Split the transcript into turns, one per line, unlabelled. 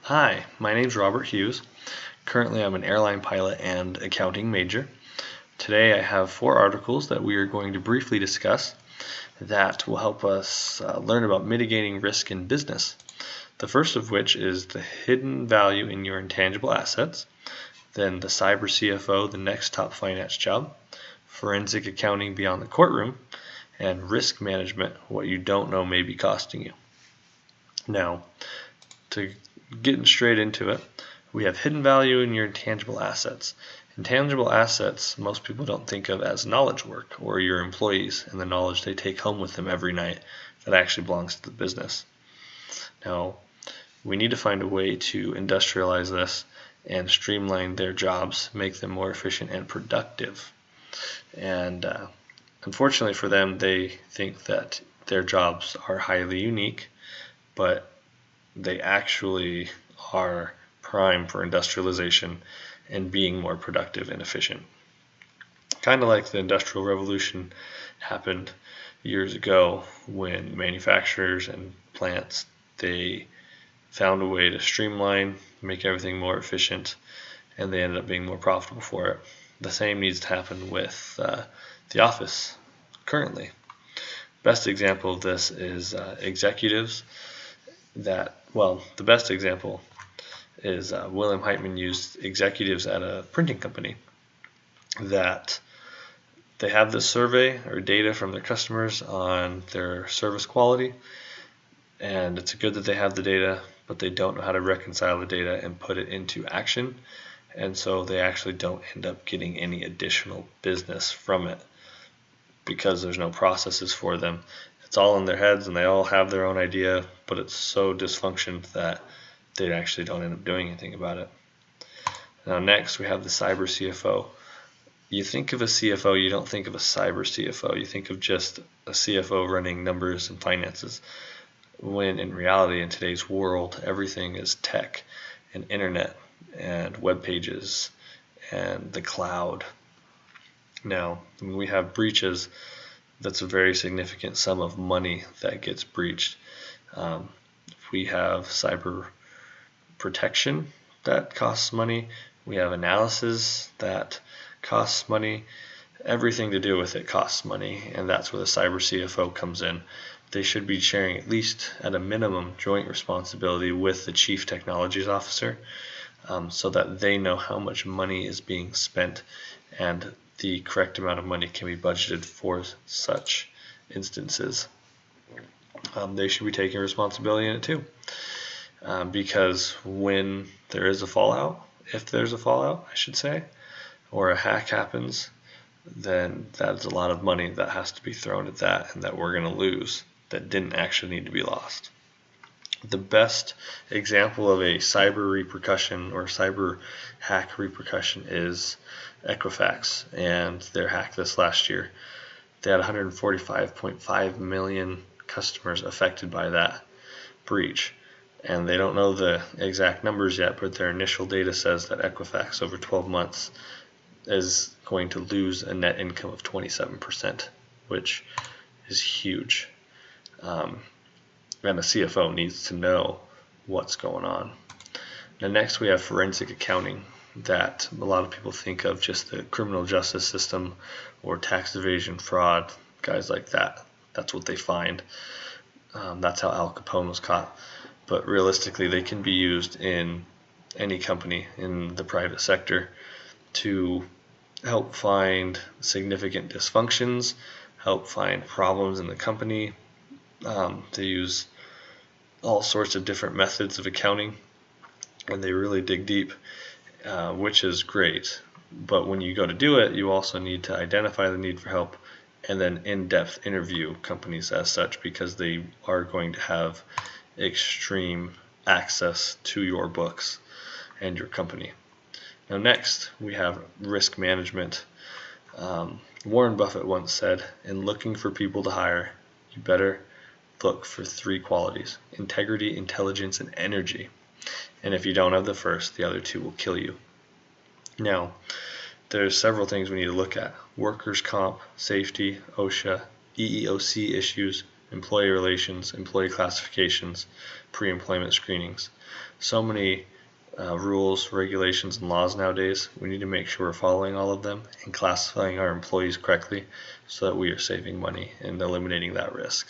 Hi, my name's Robert Hughes. Currently, I'm an airline pilot and accounting major. Today, I have 4 articles that we are going to briefly discuss that will help us learn about mitigating risk in business. The first of which is the hidden value in your intangible assets, then the cyber CFO, the next top finance job, forensic accounting beyond the courtroom, and risk management, what you don't know may be costing you. Now, to getting straight into it, we have hidden value in your intangible assets. Intangible assets, most people don't think of as knowledge work or your employees and the knowledge they take home with them every night that actually belongs to the business. Now, we need to find a way to industrialize this and streamline their jobs, make them more efficient and productive. And unfortunately for them, they think that their jobs are highly unique, but they actually are prime for industrialization and being more productive and efficient. Kind of like the Industrial Revolution happened years ago when manufacturers and plants, they found a way to streamline, make everything more efficient, and they ended up being more profitable for it. The same needs to happen with the office currently. Best example of this is executives the best example is William Heitman used executives at a printing company that they have this survey or data from their customers on their service quality, and it's good that they have the data, but they don't know how to reconcile the data and put it into action, and so they actually don't end up getting any additional business from it because there's no processes for them. It's all in their heads and they all have their own idea, but it's so dysfunctional that they actually don't end up doing anything about it. Now next we have the cyber CFO. You think of a CFO, you don't think of a cyber CFO. You think of just a CFO running numbers and finances, when in reality in today's world everything is tech and internet and web pages and the cloud. Now when we have breaches, that's a very significant sum of money that gets breached. If we have cyber protection, that costs money. We have analysis that costs money. Everything to do with it costs money, and that's where the cyber CFO comes in. They should be sharing at least at a minimum joint responsibility with the chief technologies officer, so that they know how much money is being spent and the correct amount of money can be budgeted for such instances. They should be taking responsibility in it too, because when there is a fallout, if there's a fallout, I should say, or a hack happens, then that's a lot of money that has to be thrown at that and that we're going to lose that didn't actually need to be lost. The best example of a cyber repercussion or cyber hack repercussion is Equifax and their hack this last year. They had 145.5 million customers affected by that breach, and they don't know the exact numbers yet, but their initial data says that Equifax over 12 months is going to lose a net income of 27%, which is huge. And a CFO needs to know what's going on. Now next we have forensic accounting, that a lot of people think of just the criminal justice system or tax evasion, fraud, guys like that. That's what they find. That's how Al Capone was caught. But realistically, they can be used in any company in the private sector to help find significant dysfunctions, help find problems in the company. They use all sorts of different methods of accounting, and they really dig deep, which is great. But when you go to do it, you also need to identify the need for help and then in-depth interview companies as such, because they are going to have extreme access to your books and your company. Now next, we have risk management. Warren Buffett once said, in looking for people to hire, you better look for 3 qualities: integrity, intelligence, and energy. And if you don't have the first, the other 2 will kill you. Now, there's several things we need to look at: workers' comp, safety, OSHA, EEOC issues, employee relations, employee classifications, pre-employment screenings. So many rules, regulations, and laws nowadays. We need to make sure we're following all of them and classifying our employees correctly so that we are saving money and eliminating that risk.